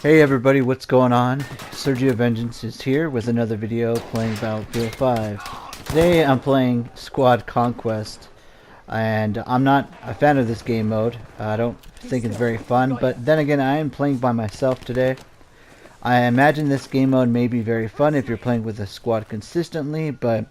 Hey everybody, what's going on? SergioVengeance is here with another video playing Battlefield 5. Today I'm playing Squad Conquest, and I'm not a fan of this game mode. I don't think it's very fun, but then again I am playing by myself today. I imagine this game mode may be very fun if you're playing with a squad consistently, but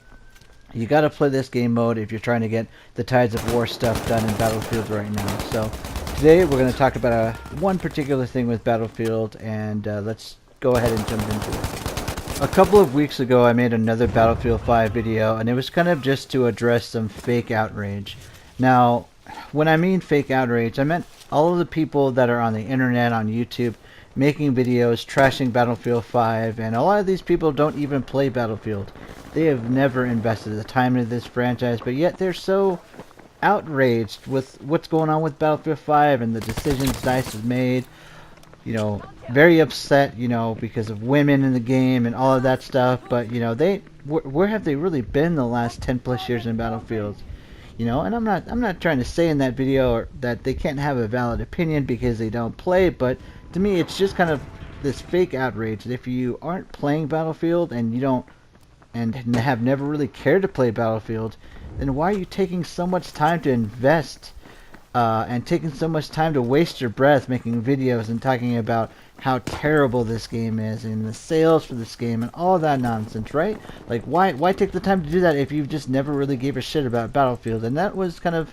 you gotta play this game mode if you're trying to get the Tides of War stuff done in Battlefield right now. So today we're going to talk about one particular thing with Battlefield, and let's go ahead and jump into it. A couple of weeks ago I made another Battlefield 5 video, and it was kind of just to address some fake outrage. Now, when I mean fake outrage, I meant all of the people that are on the internet, on YouTube, making videos trashing Battlefield 5, and a lot of these people don't even play Battlefield. They have never invested the time into this franchise, but yet they're so outraged with what's going on with Battlefield 5 and the decisions DICE has made. You know, very upset, you know, because of women in the game and all of that stuff. But, you know, where have they really been the last 10 plus years in Battlefield? You know, and I'm not trying to say in that video that they can't have a valid opinion because they don't play, but to me it's just kind of this fake outrage that if you aren't playing Battlefield and you don't and have never really cared to play Battlefield, then why are you taking so much time to invest and taking so much time to waste your breath making videos and talking about how terrible this game is and the sales for this game and all that nonsense, right? Like, why take the time to do that if you just never really gave a shit about Battlefield? And that was kind of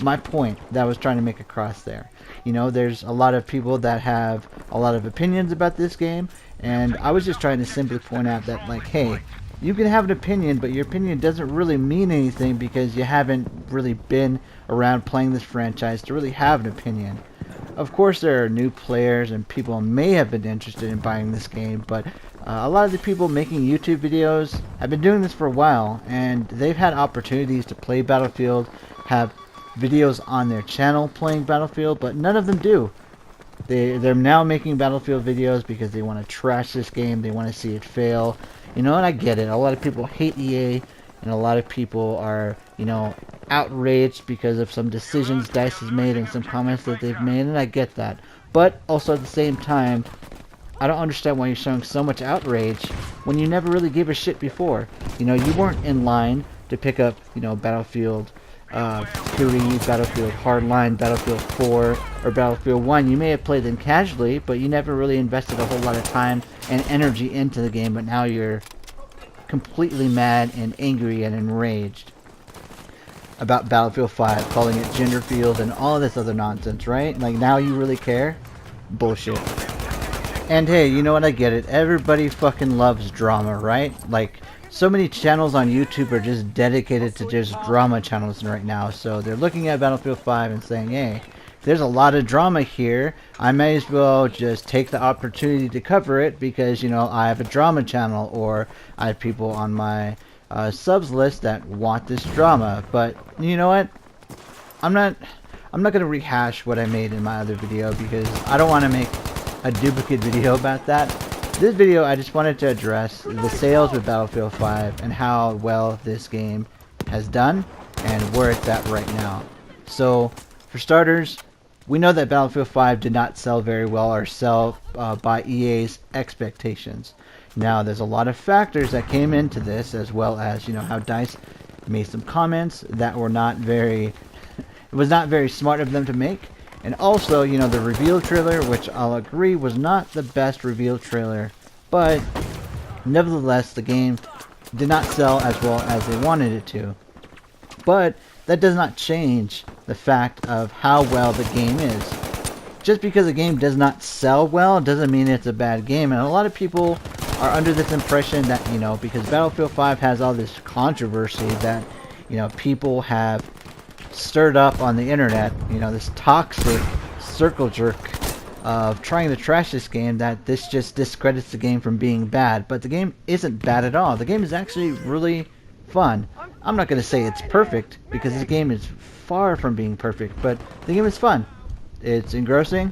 my point that I was trying to make across there. You know, there's a lot of people that have a lot of opinions about this game, and I was just trying to simply point out that, like, hey, you can have an opinion, but your opinion doesn't really mean anything because you haven't really been around playing this franchise to really have an opinion. Of course, there are new players and people may have been interested in buying this game, but a lot of the people making YouTube videos have been doing this for a while, and they've had opportunities to play Battlefield, have videos on their channel playing Battlefield, but none of them do. They're now making Battlefield videos because they want to trash this game, they want to see it fail. You know, and I get it. A lot of people hate EA, and a lot of people are, you know, outraged because of some decisions DICE has made and some comments that they've made, and I get that. But also at the same time, I don't understand why you're showing so much outrage when you never really gave a shit before. You know, you weren't in line to pick up, you know, Battlefield 3, Battlefield Hardline, Battlefield 4, or Battlefield 1. You may have played them casually, but you never really invested a whole lot of time and energy into the game, but now you're completely mad and angry and enraged about Battlefield 5, calling it Genderfield and all of this other nonsense, right? Like, now you really care? Bullshit. And hey, you know what, I get it. Everybody fucking loves drama, right? Like, so many channels on YouTube are just dedicated to just drama channels right now. So they're looking at Battlefield 5 and saying, hey, there's a lot of drama here. I may as well just take the opportunity to cover it because, you know, I have a drama channel, or I have people on my subs list that want this drama. But you know what? I'm not going to rehash what I made in my other video because I don't want to make a duplicate video about that. This video, I just wanted to address the sales with Battlefield 5 and how well this game has done and where it's at right now. So, for starters, we know that Battlefield 5 did not sell very well or sell by EA's expectations. Now, there's a lot of factors that came into this, as well as, you know, how DICE made some comments that were not very, it was not very smart of them to make. And also, you know, the reveal trailer, which I'll agree was not the best reveal trailer, but nevertheless, the game did not sell as well as they wanted it to. But that does not change the fact of how well the game is. Just because a game does not sell well doesn't mean it's a bad game, and a lot of people are under this impression that, you know, because Battlefield 5 has all this controversy that, you know, people have stirred up on the internet, you know, this toxic circle jerk of trying to trash this game, that this just discredits the game from being bad. But the game isn't bad at all. The game is actually really fun. I'm not going to say it's perfect because the game is far from being perfect, but the game is fun. It's engrossing.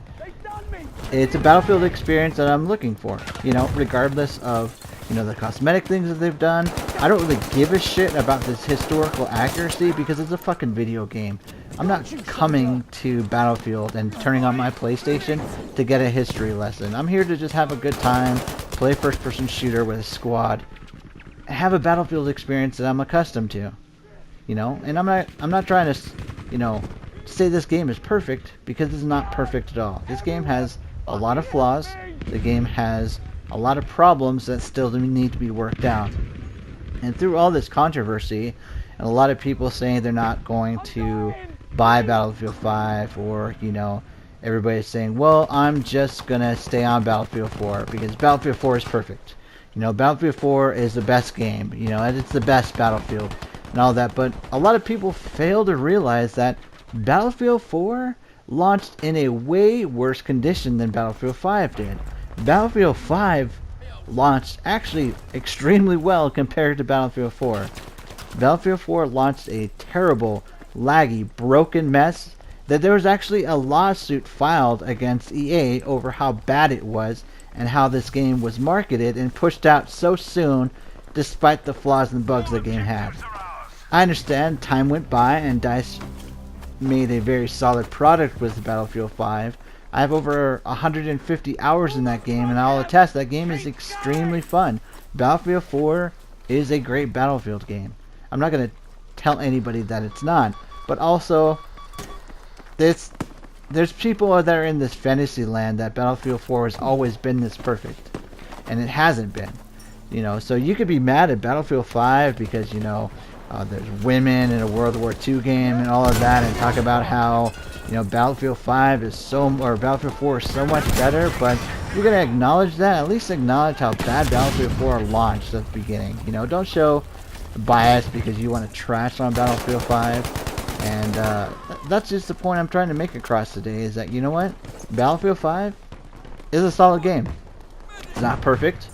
It's a Battlefield experience that I'm looking for, you know, regardless of, you know, the cosmetic things that they've done, I don't really give a shit about this historical accuracy because it's a fucking video game. I'm not coming to Battlefield and turning on my PlayStation to get a history lesson. I'm here to just have a good time, play first-person shooter with a squad, and have a Battlefield experience that I'm accustomed to. You know, and I'm not trying to, you know, say this game is perfect, because it's not perfect at all. This game has a lot of flaws. The game has a lot of problems that still need to be worked out. And through all this controversy, and a lot of people saying they're not going to buy Battlefield 5, or, you know, everybody's saying, well, I'm just gonna stay on Battlefield 4 because Battlefield 4 is perfect. You know, Battlefield 4 is the best game, you know, and it's the best Battlefield and all that. But a lot of people fail to realize that Battlefield 4 launched in a way worse condition than Battlefield 5 did. Battlefield 5 launched actually extremely well compared to Battlefield 4. Battlefield 4 launched a terrible, laggy, broken mess that there was actually a lawsuit filed against EA over how bad it was and how this game was marketed and pushed out so soon despite the flaws and bugs the game had. I understand time went by and DICE made a very solid product with Battlefield 5. I have over 150 hours in that game, and I'll attest that game is extremely fun. Battlefield 4 is a great Battlefield game. I'm not going to tell anybody that it's not, but also there's people that are in this fantasy land that Battlefield 4 has always been this perfect, and it hasn't been. You know, so you could be mad at Battlefield 5 because, you know, there's women in a World War II game and all of that, and talk about how, you know, Battlefield 5 is or Battlefield 4 is so much better. But if you're gonna acknowledge that, at least acknowledge how bad Battlefield 4 launched at the beginning. You know, don't show bias because you want to trash on Battlefield 5. And that's just the point I'm trying to make across today, is that, you know what, Battlefield 5 is a solid game. It's not perfect.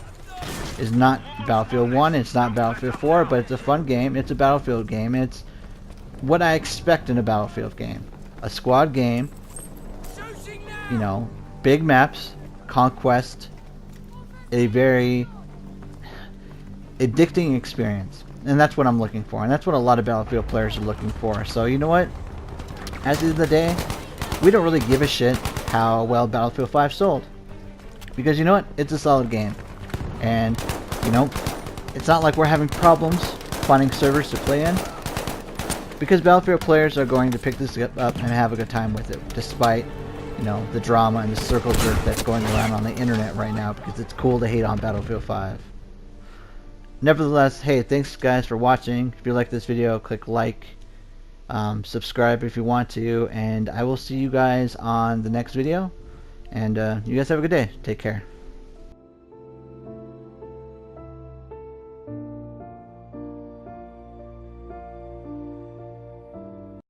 It's not Battlefield 1, it's not Battlefield 4, but it's a fun game. It's a Battlefield game. It's what I expect in a Battlefield game. A squad game, you know, big maps, conquest, a very addicting experience. And that's what I'm looking for, and that's what a lot of Battlefield players are looking for. So, you know what? At the end of the day, we don't really give a shit how well Battlefield 5 sold. Because, you know what? It's a solid game. And, you know, it's not like we're having problems finding servers to play in, because Battlefield players are going to pick this up and have a good time with it, despite, you know, the drama and the circle jerk that's going around on the internet right now, because it's cool to hate on Battlefield 5. Nevertheless, hey, thanks guys for watching. If you like this video, click like, subscribe if you want to, and I will see you guys on the next video. And you guys have a good day. Take care.